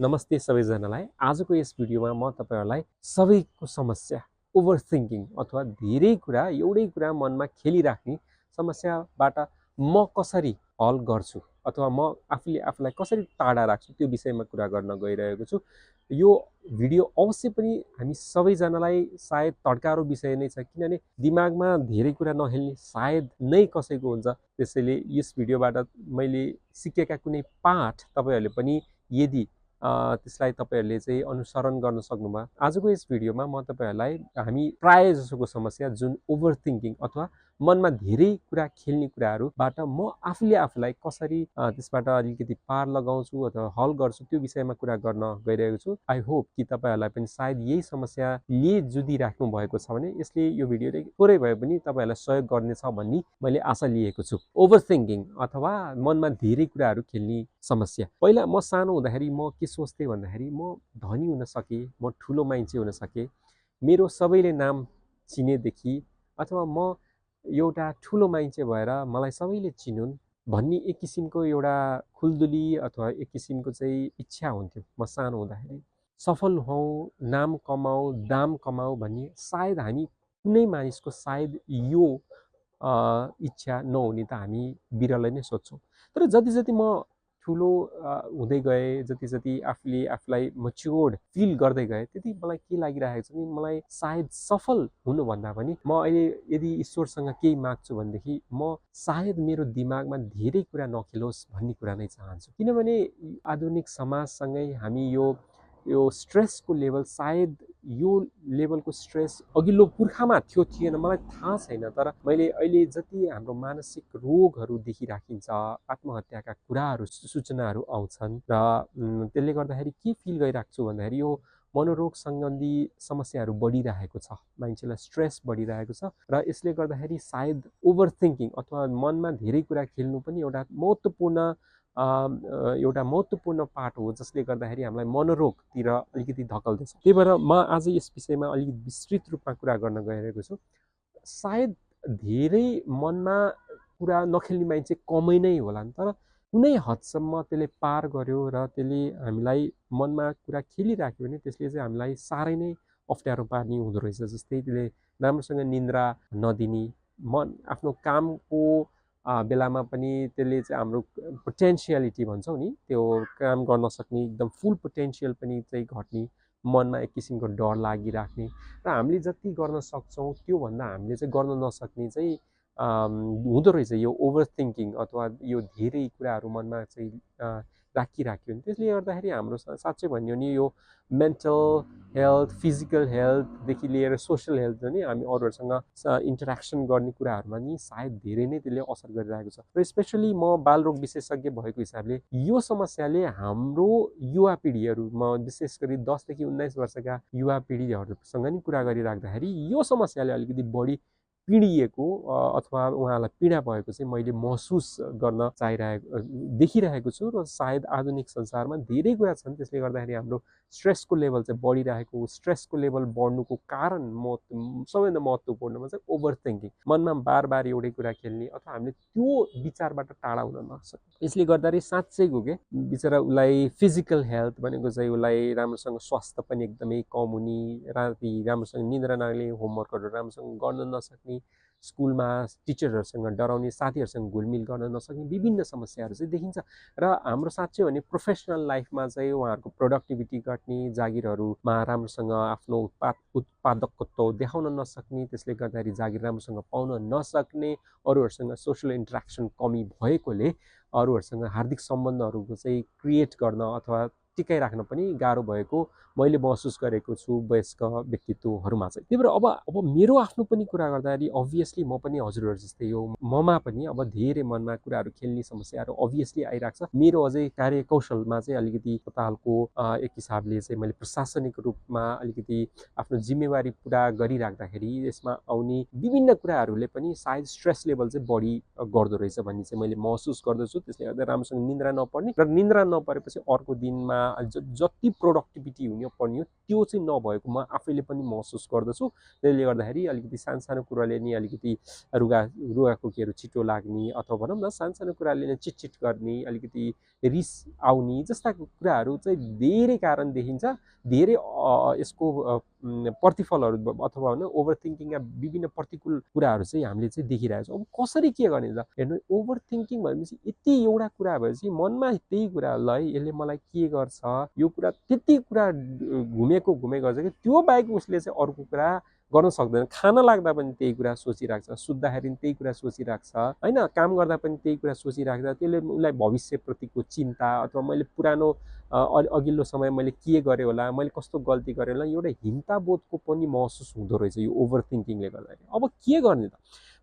नमस्ते सबैजनालाई। आजको यस भिडियोमा म तपाईहरुलाई सबैको समस्या ओभर थिंकिङ अथवा धेरै कुरा एउटै कुरा मनमा खेलिराख्ने समस्याबाट म कसरी हल गर्छु अथवा म आफूले आफूलाई कसरी टाढा राख्छु त्यो विषयमा कुरा गर्न गइरहेको छु। यो भिडियो अवश्य पनि हामी सबैजनालाई सायद तड्कारो विषय नै छ, किनभने दिमागमा धेरै कुरा नखेल्ने सायद नै कसैको हुन्छ। त्यसैले यस भिडियोबाट मैले सिकेका कुनै पाठ तपाईहरुले पनि यदि त्यसलाई तपाईहरुले चाहिँ अनुसरण गर्न सक्नुभयो। आजको यस भिडियोमा म तपाईहरुलाई हामी प्राय जसोको समस्या जुन ओभर थिंकिङ अथवा मनमा धेरै कुरा खेल्ने कुराहरुबाट म आफूले आफूलाई कसरी त्यसबाट अलिकति पार लगाउँछु अथवा हल गर्छु त्यो विषयमा कुरा गर्न गइरहेको छु। आई होप कि तपाईहरुलाई पनि सायद यही समस्याले जुधिराख्नु भएको छ भने यसले यो भिडियोले थोरै भए पनि तपाईहरुलाई सहयोग गर्नेछ भन्ने मैले आशा लिएको छु। ओभर थिंकिङ अथवा मनमा धेरै कुराहरु खेल्ने समस्या। पहिला म सानो हुँदाखेरि म के सोच्थेँ भन्दाखेरि म धनी हुन सके, म ठुलो मान्छे हुन सके, मेरो सबैले नाम चिनेदेखि अथवा म एउटा ठुलो मान्छे भएर मलाई सबैले चिनुन् भन्ने एक किसिमको एउटा खुल्दुली अथवा एक किसिमको चाहिँ इच्छा हुन्थ्यो म सानो हुँदाखेरि। सफल हौं, नाम कमाऊ, दाम कमाऊ भन्ने सायद हामी कुनै मानिसको सायद यो इच्छा नहुने त हामी बिरलै नै सोच्छौँ। तर जति जति म ठुलो हुँदै गए, जति जति आफूले आफूलाई मच्योर्ड फिल गर्दै गए, त्यति मलाई के लागिरहेको छ भने मलाई सायद सफल हुनुभन्दा पनि म अहिले यदि ईश्वरसँग केही माग्छु भनेदेखि म सायद मेरो दिमागमा धेरै कुरा नखेलोस् भन्ने कुरा नै चाहन्छु। किनभने आधुनिक समाजसँगै हामी यो स्ट्रेसको लेभल सायद यो लेभलको स्ट्रेस अघिल्लो पुर्खामा थियो थिएन मलाई थाहा छैन, तर मैले अहिले जति हाम्रो मानसिक रोगहरू देखिराखिन्छ, आत्महत्याका कुराहरू सूचनाहरू आउँछन् र त्यसले गर्दाखेरि के फिल गरिरहेको छु भन्दाखेरि यो मनोरोग सम्बन्धी समस्याहरू बढिरहेको छ, मान्छेलाई स्ट्रेस बढिरहेको छ र यसले गर्दाखेरि सायद ओभर थिंकिङ अथवा मनमा धेरै कुरा खेल्नु पनि एउटा महत्त्वपूर्ण पार्ट हो जसले गर्दाखेरि हामीलाई मनोरोगतिर अलिकति धकल्दैछ। त्यही भएर म आज यस विषयमा अलिकति विस्तृत रूपमा कुरा गर्न गइरहेको छु। सायद धेरै मनमा कुरा नखेल्ने मान्छे कमै नै होलान्, तर कुनै हदसम्म त्यसले पार गर्यो र त्यसले हामीलाई मनमा कुरा खेलिराख्यो भने त्यसले चाहिँ हामीलाई साह्रै नै अप्ठ्यारो पार्ने हुँदो रहेछ। जस्तै त्यसले राम्रोसँग निन्द्रा नदिने, आफ्नो कामको बेलामा पनि त्यसले चाहिँ हाम्रो पोटेन्सियलिटी भन्छौँ नि, त्यो काम गर्न सक्ने एकदम फुल पोटेन्सियल पनि चाहिँ घट्ने, मनमा एक किसिमको डर लागिराख्ने र हामीले जति गर्न सक्छौँ त्योभन्दा हामीले चाहिँ गर्न नसक्ने चाहिँ हुँदो रहेछ यो ओभर थिंकिङ अथवा यो धेरै कुराहरू मनमा चाहिँ राखिराख्यो भने। त्यसले गर्दाखेरि हाम्रो साँच्चै भन्यो भने यो मेन्टल हेल्थ, फिजिकल हेल्थदेखि लिएर सोसल हेल्थ पनि हामी अरूहरूसँग इन्टरेक्सन गर्ने कुराहरूमा नि सायद धेरै नै त्यसले असर गरिरहेको छ। र स्पेसली म बालरोग विशेषज्ञ भएको हिसाबले यो समस्याले हाम्रो युवा पिँढीहरू, म विशेष गरी 10 देखि 19 वर्षका युवा पिँढीहरूसँग नि कुरा गरिराख्दाखेरि यो समस्याले अलिकति बढी पीडिएको अथवा उहाँलाई पीडा भएको चाहिँ मैले महसुस गर्न देखिरहेको छु। र सायद आधुनिक संसारमा धेरै कुरा छन् त्यसले गर्दाखेरि हाम्रो स्ट्रेसको लेभल चाहिँ बढिरहेको, स्ट्रेसको लेभल बढ्नुको कारण सबैभन्दा महत्त्वपूर्णमा चाहिँ ओभर थिंकिङ, मनमा बार बार एउटै कुरा खेल्ने अथवा हामीले त्यो विचारबाट टाढा हुन नसक्ने। यसले गर्दाखेरि साँच्चैको के बिचरा उसलाई फिजिकल हेल्थ भनेको चाहिँ उसलाई राम्रोसँग स्वास्थ्य पनि एकदमै कम हुने, राति राम्रोसँग निद्रा नआउने, होमवर्कहरू राम्रोसँग गर्न नसक्ने, स्कुलमा टिचरहरूसँग डराउने, साथीहरूसँग घुलमिल गर्न नसक्ने विभिन्न समस्याहरू चाहिँ देखिन्छ। र हाम्रो साँच्चै भने प्रोफेसनल लाइफमा चाहिँ उहाँहरूको प्रोडक्टिभिटी घट्ने, जागिरहरूमा राम्रोसँग आफ्नो उत्पादकत्व देखाउन नसक्ने, त्यसले गर्दाखेरि जागिर राम्रोसँग पाउन नसक्ने, अरूहरूसँग सोसल इन्टरेक्सन कमी भएकोले अरूहरूसँग हार्दिक सम्बन्धहरूको चाहिँ क्रिएट गर्न अथवा टिकाइराख्न पनि गाह्रो भएको मैले महसुस गरेको छु वयस्क व्यक्तित्वहरूमा चाहिँ। त्यही भएर अब मेरो आफ्नो पनि कुरा गर्दाखेरि अभियसली म पनि हजुरहरू जस्तै हो, ममा पनि अब धेरै मनमा कुराहरू खेल्ने समस्याहरू अभियसली आइरहेको छ। मेरो अझै कार्यकौशलमा चाहिँ अलिकति कतालको एक हिसाबले चाहिँ मैले प्रशासनिक रूपमा अलिकति आफ्नो जिम्मेवारी पुरा गरिराख्दाखेरि यसमा आउने विभिन्न कुराहरूले पनि सायद स्ट्रेस लेभल चाहिँ बढी गर्दो रहेछ भन्ने चाहिँ मैले महसुस गर्दछु। त्यसले गर्दा राम्रोसँग निन्द्रा नपर्ने र निन्द्रा नपरेपछि अर्को दिनमा जति प्रोडक्टिभिटी हुनु पर्ने हो त्यो चाहिँ नभएको म आफैले पनि महसुस गर्दछु। त्यसले गर्दाखेरि अलिकति सानो कुराले नि अलिकति रुगाखोकीहरू छिटो लाग्ने अथवा भनौँ न सानो कुराले नै चिटचिट गर्ने, अलिकति रिस आउने जस्ता कुराहरू चाहिँ धेरै कारण देखिन्छ। धेरै यसको प्रतिफलहरू अथवा होइन ओभर थिङ्किङका विभिन्न प्रतिकूल कुराहरू चाहिँ हामीले चाहिँ देखिरहेको छौँ। अब कसरी के गर्ने त हेर्नु, ओभर थिङ्किङ भनेपछि यति एउटा कुरा भएपछि मनमा त्यही कुरा ल है यसले मलाई के गर्छ, यो कुरा त्यति कुरा घुमेको गर्छ कि त्यो बाहेक उसले चाहिँ अर्को कुरा गर्न सक्दैन। खान लाग्दा पनि त्यही कुरा सोचिरहेको छ, सुत्दाखेरि पनि त्यही कुरा सोचिरहेको छ होइन, काम गर्दा पनि त्यही कुरा सोचिरहेको छ। त्यसले उसलाई भविष्यप्रतिको चिन्ता अथवा मैले पुरानो अघिल्लो समय मैले के गरेँ होला, मैले कस्तो गल्ती गरेँ होला, एउटा हिंताबोधको पनि महसुस हुँदो रहेछ यो ओभर थिङ्किङले गर्दाखेरि। अब के गर्ने त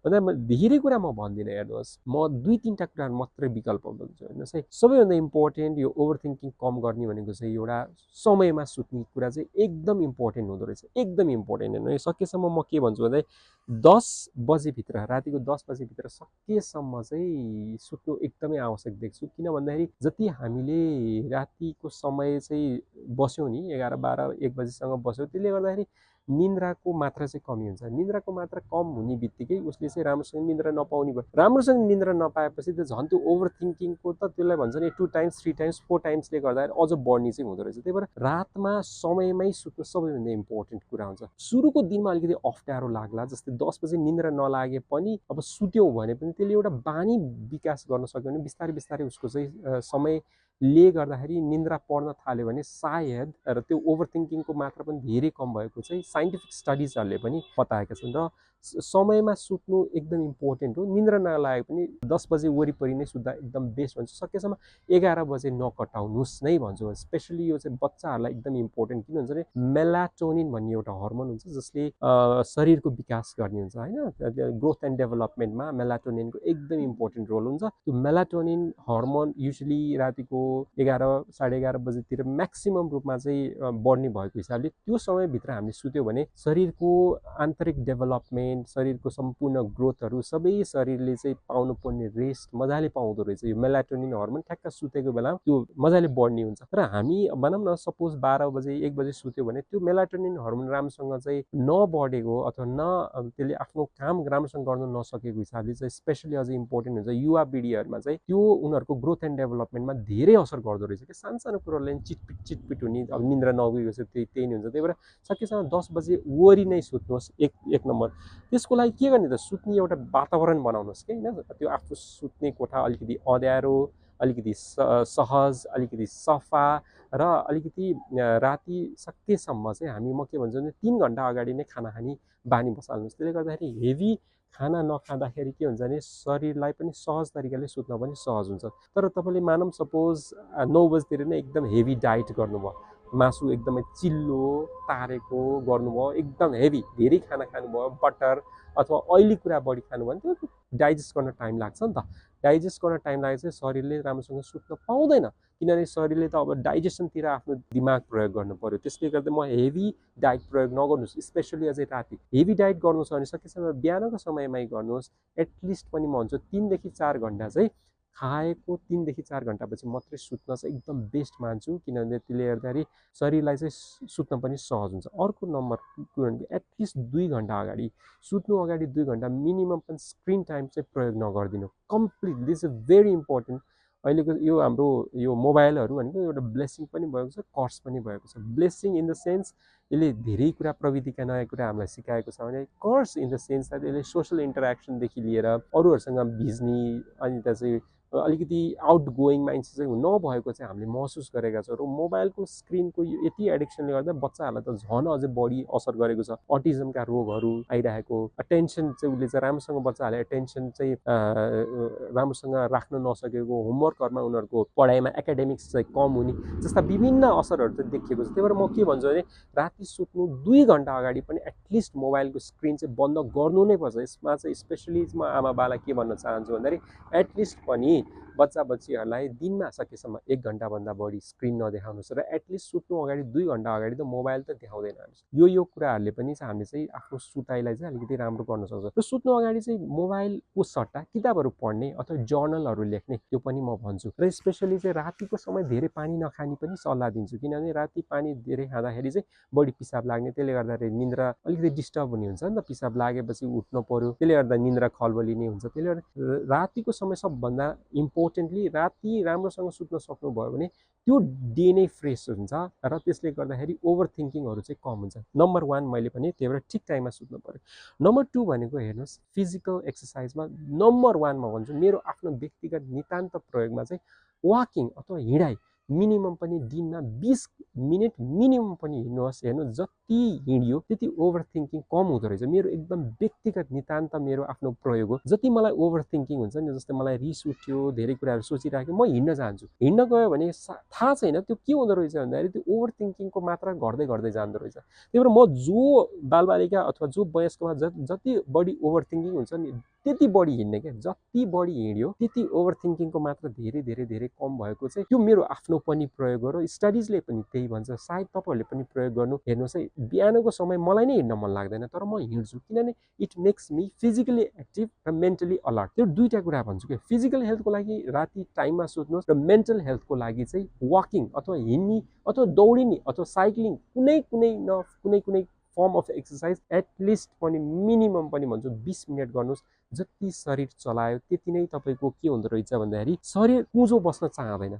भन्दा धेरै कुरा म भन्दिनँ, हेर्नुहोस् म 2-3टा कुरा मात्रै विकल्प भन्छु। हेर्नुहोस् है, सबैभन्दा इम्पोर्टेन्ट यो ओभर थिङ्किङ कम गर्ने भनेको चाहिँ एउटा समयमा सुत्ने कुरा चाहिँ एकदम इम्पोर्टेन्ट हुँदो रहेछ, एकदम इम्पोर्टेन्ट। हेर्नु सकेसम्म म के भन्छु भन्दा 10 बजेभित्र, रातिको 10 बजेभित्र सकेसम्म चाहिँ सुत्नु एकदमै आवश्यक देख्छु। किन भन्दाखेरि जति हामीले रातिको समय चाहिँ बस्यौँ नि 11-12-1 बजीसम्म बस्यौँ, त्यसले गर्दाखेरि निन्द्राको मात्रा चाहिँ कमी हुन्छ। निन्द्राको मात्रा कम हुने बित्तिकै उसले चाहिँ राम्रोसँग निन्द्रा नपाउने भयो। राम्रोसँग निन्द्रा नपाएपछि त झन् त्यो ओभर थिङ्किङको त त्यसलाई भन्छ नि 2 टाइम्स 3 टाइम्स 4 टाइम्सले गर्दाखेरि अझ बढ्ने चाहिँ हुँदो रहेछ। त्यही भएर रातमा समयमै सुत्नु सबैभन्दा इम्पोर्टेन्ट कुरा हुन्छ। सुरुको दिनमा अलिकति अप्ठ्यारो लाग्ला, जस्तै 10 बजे निन्द्रा नलागे पनि अब सुत्यौँ भने पनि त्यसले एउटा बानी विकास गर्न सक्यो भने बिस्तारै बिस्तारै उसको चाहिँ समयले गर्दाखेरि निन्द्रा पर्न थाल्यो भने सायद र त्यो ओभर थिङ्किङको मात्रा पनि धेरै कम भएको चाहिँ साइन्टिफिक स्टडिजहरूले पनि बताएका छन्। र समयमा सुत्नु एकदम इम्पोर्टेन्ट हो। निन्द्रा नलागे पनि 10 बजे वरिपरि नै सुत्दा एकदम बेस्ट भन्छु। सकेसम्म 11 बजे नकटाउनुहोस् नै भन्छु। स्पेसली यो चाहिँ बच्चाहरूलाई एकदम इम्पोर्टेन्ट। किन भन्छ भने मेलाटोनिन भन्ने एउटा हर्मोन हुन्छ जसले शरीरको विकास गर्ने हुन्छ होइन, ग्रोथ एन्ड डेभलपमेन्टमा मेलाटोनिनको एकदम इम्पोर्टेन्ट रोल हुन्छ। त्यो मेलाटोनिन हर्मोन युजली रातिको 11-11:30 बजेतिर म्याक्सिमम रूपमा चाहिँ बढ्ने भएको हिसाबले त्यो समयभित्र हामीले सुत्यो भने शरीरको आन्तरिक डेभलपमेन्ट, शरीरको सम्पूर्ण ग्रोथहरू सबै शरीरले चाहिँ पाउनुपर्ने रेस्ट मजाले पाउँदो रहेछ। यो मेलाटोनिन हर्मोन ठ्याक्क सुतेको बेला त्यो मजाले बढ्ने हुन्छ। तर हामी भनौँ न सपोज 12 बजे 1 बजे सुत्यो भने त्यो मेलाटोनिन हर्मोन राम्रोसँग चाहिँ नबढेको अथवा त्यसले आफ्नो काम राम्रोसँग गर्न नसकेको हिसाबले चाहिँ स्पेसली अझै इम्पोर्टेन्ट हुन्छ युवा पिँढीहरूमा चाहिँ त्यो उनीहरूको ग्रोथ एन्ड डेभलपमेन्टमा धेरै असर गर्दो रहेछ कि सानो कुरोले चिटपिट हुने, अब निन्द्रा नगएको छ त्यही नै हुन्छ। त्यही भएर सकेसम्म 10 बजे वरि नै सुत्नुहोस् एक नम्बर। त्यसको लागि के गर्ने त सुत्ने एउटा वातावरण बनाउनुहोस् कि होइन, त्यो आफ्नो सुत्ने कोठा अलिकति अँध्यारो, अलिकति सहज, अलिकति सफा र अलिकति राति सकेसम्म चाहिँ म के भन्छु भने 3 घन्टा अगाडि नै खाना खाने बानी बसाल्नुहोस्। त्यसले गर्दाखेरि हेभी खाना नखाँदाखेरि के हुन्छ भने शरीरलाई पनि सहज तरिकाले सुत्न पनि सहज हुन्छ। तर तपाईँले मानौँ सपोज 9 बजीतिर नै एकदम हेभी डाइट गर्नुभयो, मासु एकदमै चिल्लो तारेको गर्नुभयो, एकदम हेभी धेरै खाना खानुभयो, बटर अथवा ऑयली कुरा बढी खानु भने त्यो डाइजेस्ट गर्न टाइम लाग्छ नि त। डाइजेस्ट गर्न टाइम लागेपछि शरीरले राम्रोसँग सुत्न पाउँदैन, किनभने शरीरले त अब डाइजेसनतिर आफ्नो दिमाग प्रयोग गर्नु पर्यो। त्यसले गर्दा म हेभी डाइट प्रयोग नगर्नुहोस्, स्पेसली अझै राति हेभी डाइट गर्नु छ भने सकेसम्म बिहानको समयमै गर्नुहोस्। एटलिस्ट पनि म भन्छु 3 देखि 4 घन्टा चाहिँ खाएको 3 देखि 4 घन्टापछि मात्रै सुत्न चाहिँ एकदम बेस्ट मान्छु, किनभने त्यसले गर्दाखेरि शरीरलाई चाहिँ सुत्न पनि सहज हुन्छ। अर्को नम्बर कुरो भनेको एटलिस्ट 2 घन्टा अगाडि सुत्नु अगाडि 2 घन्टा मिनिमम पनि स्क्रिन टाइम चाहिँ प्रयोग नगरिदिनु complete. This is very important. अहिलेको यो हाम्रो यो मोबाइलहरू भनेको एउटा ब्लेसिङ पनि भएको छ, कर्स पनि भएको छ। ब्लेसिङ इन द सेन्स यसले धेरै कुरा प्रविधिका नयाँ कुरा हामीलाई सिकाएको छ भने course in the sense that यसले सोसल इन्टरेक्सनदेखि लिएर अरूहरूसँग भिज्ने अनि त चाहिँ अलिकति आउट गोइङ माइन्ड चाहिँ नभएको चाहिँ हामीले महसुस गरेका छौँ। र मोबाइलको स्क्रिनको यो यति एडिक्सनले गर्दा बच्चाहरूलाई त झन् अझै बढी असर गरेको छ। अटिजमका रोगहरू आइरहेको, अटेन्सन चाहिँ उसले चाहिँ राम्रोसँग बच्चाहरूले एटेन्सन चाहिँ राम्रोसँग राख्न नसकेको, होमवर्कहरूमा उनीहरूको पढाइमा एकाडेमिक्स चाहिँ कम हुने जस्ता विभिन्न असरहरू चाहिँ देखिएको छ। त्यही भएर म के भन्छु भने राति सुत्नु 2 घन्टा अगाडि पनि एटलिस्ट मोबाइलको स्क्रिन चाहिँ बन्द गर्नु नै पर्छ। यसमा चाहिँ स्पेसली म आमा बालाई के भन्न चाहन्छु भन्दाखेरि एटलिस्ट पनि बच्चा बच्चीहरूलाई दिनमा सकेसम्म 1 घण्टाभन्दा बढी स्क्रिन नदेखाउनुहोस् र एटलिस्ट सुत्नु अगाडि 2 घण्टा अगाडि त मोबाइल त देखाउँदैन हामीलाई। यो कुराहरूले पनि चाहिँ हामीले चाहिँ आफ्नो सुताइलाई चाहिँ अलिकति राम्रो गर्न सक्छ। र सुत्नु अगाडि चाहिँ मोबाइलको सट्टा किताबहरू पढ्ने अथवा जर्नलहरू लेख्ने त्यो पनि म भन्छु। र स्पेसली चाहिँ रातिको समय धेरै पानी नखाने पनि सल्लाह दिन्छु, किनभने राति पानी धेरै खाँदाखेरि चाहिँ बढी पिसाब लाग्ने, त्यसले गर्दाखेरि निन्द्रा अलिकति डिस्टर्ब हुने हुन्छ नि त। पिसाब लागेपछि उठ्नु पर्यो, त्यसले गर्दा निन्द्रा खलबलिने हुन्छ। त्यसले गर्दा रातिको समय सबभन्दा इम्पोर्टेन्टली राति राम्रोसँग सुत्न सक्नुभयो भने त्यो डे नै फ्रेस हुन्छ र त्यसले गर्दाखेरि ओभर थिङ्किङहरू चाहिँ कम हुन्छ। नम्बर 1 मैले भने त्यही भएर ठिक टाइममा सुत्नु पर्यो। नम्बर 2 भनेको हेर्नुहोस् फिजिकल एक्सर्साइजमा नम्बर 1 म भन्छु मेरो आफ्नो व्यक्तिगत नितान्त प्रयोगमा चाहिँ वाकिङ अथवा हिँडाइ मिनिमम पनि दिनमा 20 मिनट मिनिमम पनि हिँड्नुहोस्। हेर्नु जति हिँडियो त्यति ओभर थिङ्किङ कम हुँदो रहेछ। मेरो एकदम व्यक्तिगत नितान्त मेरो आफ्नो प्रयोग हो। जति मलाई ओभर थिङ्किङ हुन्छ नि, जस्तै मलाई रिस उठ्यो, धेरै कुराहरू सोचिराख्यो, म हिँड्न जान्छु। हिँड्न गयो भने थाहा छैन त्यो के हुँदो रहेछ भन्दाखेरि त्यो ओभर थिङ्किङको मात्रा घट्दै घट्दै जाँदो रहेछ। त्यही भएर म जो बालबालिका अथवा जो वयस्कमा जति बढी ओभर थिङ्किङ हुन्छ नि त्यति बढी हिँड्ने क्या। जति बढी हिँड्यो त्यति ओभर थिङ्किङको मात्रा धेरै धेरै धेरै कम भएको चाहिँ त्यो मेरो आफ्नो पनि प्रयोग हो र स्टडिजले पनि त्यही भन्छ। सायद तपाईँहरूले पनि प्रयोग गर्नु। हेर्नुहोस् है, बिहानको समय मलाई नै हिँड्न मन लाग्दैन तर म हिँड्छु, किनभने it makes me physically active र मेन्टली अलर्ट। त्यो दुईवटा कुरा भन्छु कि फिजिकल हेल्थको लागि राति टाइममा सुत्नुहोस् र मेन्टल हेल्थको लागि चाहिँ वाकिङ अथवा हिँड्ने अथवा दौडिने अथवा साइक्लिङ कुनै फर्म अफ एक्सर्साइज एटलिस्ट पनि मिनिमम पनि भन्छु 20 मिनट गर्नुहोस्। जति शरीर चलायो त्यति नै तपाईँको के हुँदो रहेछ भन्दाखेरि शरीर कुँजो बस्न चाहँदैन।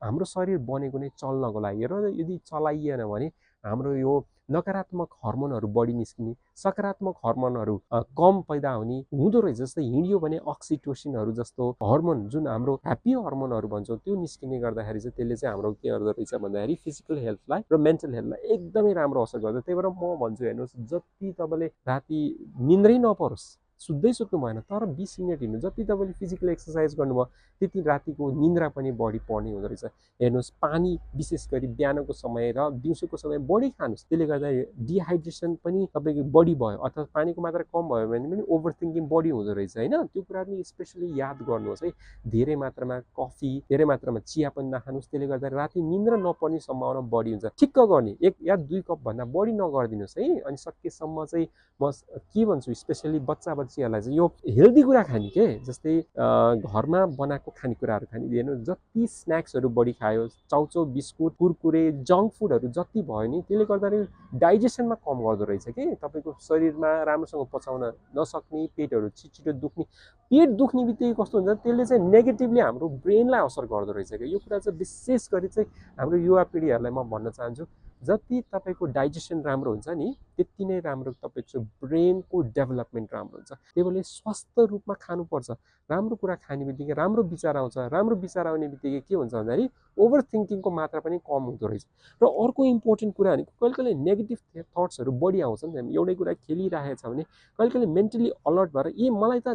हाम्रो शरीर बनेको नै चल्नको लागि र यदि चलाइएन भने हाम्रो यो नकारात्मक हर्मोनहरू बढी निस्किने, सकारात्मक हर्मोनहरू कम पैदा हुँदो रहेछ। जस्तै हिँडियो भने अक्सिटोसिनहरू जस्तो हर्मोन जुन हाम्रो ह्याप्पी हर्मोनहरू भन्छौँ त्यो निस्किने गर्दाखेरि चाहिँ त्यसले चाहिँ हाम्रो के गर्दो रहेछ भन्दाखेरि फिजिकल हेल्थलाई र मेन्टल हेल्थलाई एकदमै राम्रो असर गर्छ। त्यही भएर म भन्छु हेर्नुहोस् जति तपाईँले राति निन्द्रै नपरोस्, सुत्दै सुत्नु भएन तर 20 मिनट हिँड्नु, जति तपाईँले फिजिकल एक्सर्साइज गर्नुभयो त्यति रातिको निन्द्रा पनि बढी पर्ने हुँदो रहेछ। हेर्नुहोस् पानी विशेष गरी बिहानको समय र दिउँसोको समय बढी खानुहोस्। त्यसले गर्दा डिहाइड्रेसन पनि तपाईँको बढी भयो अथवा पानीको मात्रा कम भयो भने पनि ओभर थिङ्किङ बढी हुँदो रहेछ होइन। त्यो कुरा पनि स्पेसली याद गर्नुहोस् है। धेरै मात्रामा कफी, धेरै मात्रामा चिया पनि नखानुहोस्। त्यसले गर्दा राति निन्द्रा नपर्ने सम्भावना बढी हुन्छ। ठिक्क गर्ने 1 या 2 कप भन्दा बढी नगरिदिनुहोस् है। अनि सकेसम्म चाहिँ म के भन्छु स्पेसली बच्चाहरूलाई चाहिँ यो हेल्दी कुरा खाने के, जस्तै घरमा बनाएको खानेकुराहरू खाने। हेर्नु जति स्न्याक्सहरू बढी खायो, चाउचाउ, बिस्कुट, कुरकुरे, जङ्क फुडहरू जति भयो नि त्यसले गर्दाखेरि डाइजेसनमा कम गर्दो रहेछ कि तपाईँको शरीरमा राम्रोसँग पचाउन नसक्ने, पेटहरू छिटो दुख्ने। पेट दुख्ने बित्तिकै कस्तो हुन्छ त्यसले चाहिँ नेगेटिभली हाम्रो ब्रेनलाई असर गर्दो रहेछ क्या। यो कुरा चाहिँ विशेष गरी चाहिँ हाम्रो युवा पिँढीहरूलाई म भन्न चाहन्छु जति तपाईँको डाइजेसन राम्रो हुन्छ नि त्यति नै राम्रो तपाईँको ब्रेनको डेभलपमेन्ट राम्रो हुन्छ। त्यही भएर स्वस्थ रूपमा खानुपर्छ। राम्रो कुरा खाने बित्तिकै राम्रो विचार आउँछ। राम्रो विचार आउने बित्तिकै के हुन्छ भन्दाखेरि ओभर थिङ्किङको मात्रा पनि कम हुँदो रहेछ। र अर्को इम्पोर्टेन्ट कुरा भनेको कहिले कहिले नेगेटिभ थट्सहरू बढी आउँछ नि त। एउटै कुरा खेलिरहेछ भने कहिले कहिले मेन्टली अलर्ट भएर मलाई त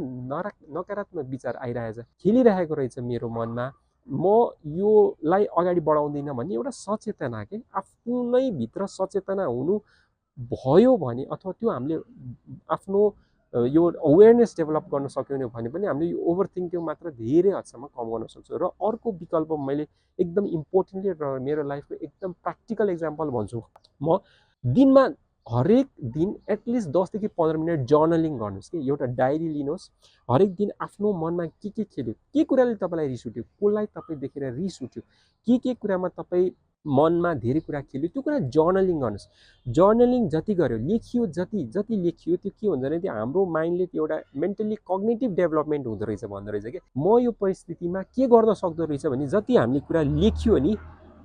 नकारात्मक विचार आइरहेछ, खेलिरहेको रहेछ मेरो मनमा, म योलाई अगाडि बढाउँदिनँ भन्ने एउटा सचेतना के आफ्नै भित्र सचेतना हुनु भयो भने अथवा त्यो हामीले आफ्नो यो अवेरनेस डेभलप गर्न सक्यौँ भने पनि हामीले यो ओभर थिङ्किङ मात्र धेरै हदसम्म कम गर्न सक्छौँ। र अर्को विकल्प मैले एकदम इम्पोर्टेन्टली र मेरो लाइफको एकदम प्र्याक्टिकल इक्जाम्पल भन्छु। म दिनमा हरेक दिन एटलिस्ट 10 देखि 15 मिनट जर्नलिङ गर्नुहोस् कि एउटा डायरी लिनुहोस्। हरेक दिन आफ्नो मनमा के खेल्यो, के कुराले तपाईँलाई रिस उठ्यो, कसलाई तपाईँ देखेर रिस उठ्यो, के कुरामा तपाईँ मनमा धेरै कुरा खेल्यो त्यो कुरा जर्नलिङ गर्नुहोस्। जर्नलिङ जति गर्यो लेखियो जति लेखियो त्यो के हुन्छ भने त्यो हाम्रो माइन्डले त्यो एउटा मेन्टली कग्निटिभ डेभलपमेन्ट हुँदो रहेछ भन्दो रहेछ कि म यो परिस्थितिमा के गर्न सक्दो रहेछ भने जति हामीले कुरा लेखियो नि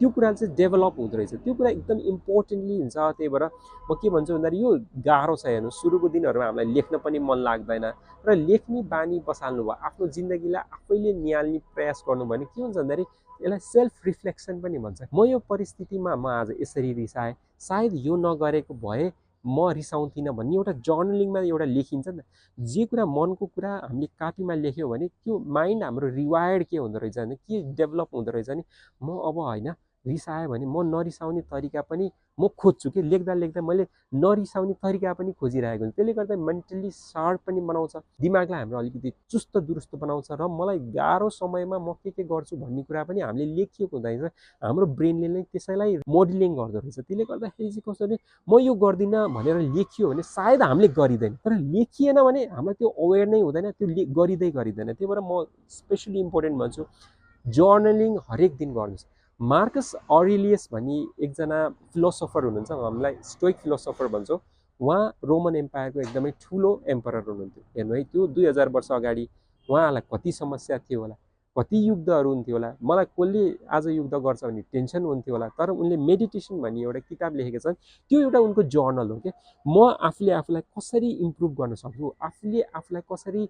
त्यो कुरा चाहिँ डेभलप हुँदो रहेछ। त्यो कुरा एकदम इम्पोर्टेन्टली हुन्छ। त्यही भएर म के भन्छु भन्दाखेरि यो गाह्रो छ। हेर्नु सुरुको दिनहरूमा हामीलाई लेख्न पनि मन लाग्दैन र लेख्ने बानी बसाल्नु भयो, आफ्नो जिन्दगीलाई आफैले निहाल्ने प्रयास गर्नु भने के हुन्छ भन्दाखेरि यसलाई सेल्फ रिफ्लेक्सन पनि भन्छ। म यो परिस्थितिमा म आज यसरी रिसाएँ, सायद यो नगरेको भए म रिसाउँथिनँ भन्ने एउटा जर्नलिङमा एउटा लेखिन्छ नि त। जे कुरा मनको कुरा हामीले कापीमा लेख्यौँ भने त्यो माइन्ड हाम्रो रिवायर्ड के हुँदो रहेछ भने के डेभलप हुँदो रहेछ भने म अब होइन रिसायो भने म नरिसाउने तरिका पनि म खोज्छु कि लेख्दा लेख्दा मैले नरिसाउने तरिका पनि खोजिरहेको हुन्छु। त्यसले गर्दा मेन्टली सार्प पनि बनाउँछ, दिमागलाई हाम्रो अलिकति चुस्त दुरुस्त बनाउँछ र मलाई गाह्रो समयमा म के गर्छु भन्ने कुरा पनि हामीले लेखिएको हुँदैन, हाम्रो ब्रेनले नै त्यसैलाई मोडलिङ गर्दो रहेछ। त्यसले गर्दाखेरि चाहिँ कस्तो भने म यो गर्दिनँ भनेर लेखियो भने सायद हामीले गरिँदैन, तर लेखिएन भने हामीलाई त्यो अवेर नै हुँदैन, त्यो गरिँदैन। त्यही भएर म स्पेसली इम्पोर्टेन्ट भन्छु, जर्नलिङ हरेक दिन गर्नुहोस्। मार्कस अरेलियस भन्ने एकजना फिलोसोफर हुनुहुन्छ, हामीलाई स्टोइक फिलोसोफर भन्छौँ। उहाँ रोमन एम्पायरको एकदमै ठुलो एम्परर हुनुहुन्थ्यो। हेर्नु है, त्यो 2000 वर्ष अगाडि उहाँलाई कति समस्या थियो होला, कति युद्धहरू हुन्थ्यो होला, मलाई कसले आज युद्ध गर्छ भन्ने टेन्सन हुन्थ्यो होला, तर उनले मेडिटेसन भन्ने एउटा किताब लेखेका छन्। त्यो एउटा उनको जर्नल हो कि म आफूले आफूलाई कसरी इम्प्रुभ गर्न सक्छु, आफूले आफूलाई कसरी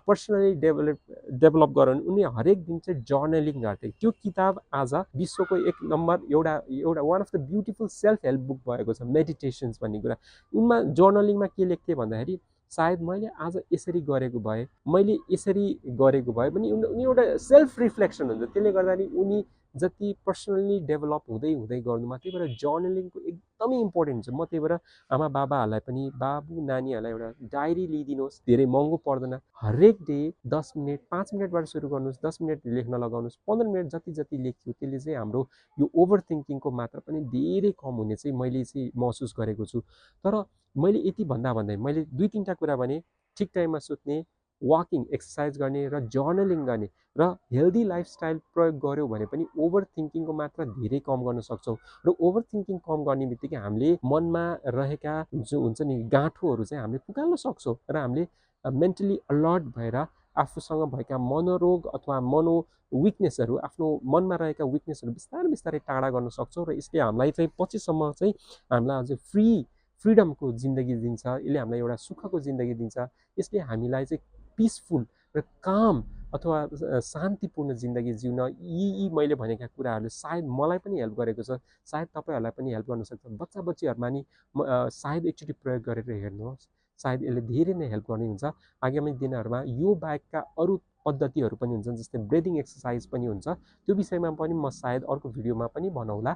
पर्सनली डेभलप गराउनु, उनले हरेक दिन चाहिँ जर्नलिङ गर्थे। त्यो किताब आज विश्वको एक नम्बर एउटा one of the beautiful self help book भएको छ, मेडिटेसन्स भन्ने कुरा। उनमा जर्नलिङमा के लेख्थे भन्दाखेरि सायद मैले आज यसरी गरेको भए, मैले यसरी गरेको भए पनि उनी एउटा सेल्फ रिफ्लेक्सन हुन्छ। त्यसले गर्दाखेरि उनी जति पर्सनली डेभलप हुँदै गर्नुमा, त्यही भएर जर्नलिङको एकदमै इम्पोर्टेन्ट छ। म त्यही भएर आमा बाबाहरूलाई पनि, बाबु नानीहरूलाई एउटा डायरी लिइदिनुहोस्, धेरै महँगो पर्दैन। हरेक डे 10 मिनट 5 मिनटबाट सुरु गर्नुहोस्, 10 मिनट लेख्न लगाउनुहोस्, 15 मिनट जति लेख्यो त्यसले चाहिँ हाम्रो यो ओभर थिङ्किङको मात्रा पनि धेरै कम हुने चाहिँ मैले चाहिँ महसुस गरेको छु। तर मैले यति भन्दै मैले 2-3टा कुरा भने, ठिक टाइममा सुत्ने, वाकिङ एक्सर्साइज गर्ने र जर्नलिङ गर्ने र हेल्दी लाइफस्टाइल प्रयोग गऱ्यौँ भने पनि ओभर थिङ्किङको मात्रा धेरै कम गर्न सक्छौँ। र ओभर थिङ्किङ कम गर्ने बित्तिकै हामीले मनमा रहेका जो हुन्छ नि गाँठोहरू चाहिँ हामीले पुगाल्न सक्छौँ र हामीले मेन्टली अलर्ट भएर आफूसँग भएका मनोरोग अथवा मनो विकनेसहरू, आफ्नो मनमा रहेका विकनेसहरू बिस्तारै टाढा गर्न सक्छौँ। र यसले हामीलाई चाहिँ पछिसम्म चाहिँ हामीलाई अझै फ्रिडमको जिन्दगी दिन्छ, यसले हामीलाई एउटा सुखको जिन्दगी दिन्छ। यसले हामीलाई चाहिँ पिसफुल र काम अथवा शान्तिपूर्ण जिन्दगी जिउन यी मैले भनेका कुराहरूले सायद मलाई पनि हेल्प गरेको छ, सायद तपाईँहरूलाई पनि हेल्प गर्न सक्छ। बच्चाबच्चीहरूमा नि सायद एकचोटि प्रयोग गरेर हेर्नुहोस्, सायद यसले धेरै नै हेल्प गर्ने हुन्छ। आगामी दिनहरूमा यो बाहेकका अरू पद्धतिहरू पनि हुन्छन्, जस्तै ब्रिदिङ एक्सर्साइज पनि हुन्छ। त्यो विषयमा पनि म सायद अर्को भिडियोमा पनि बनाउला।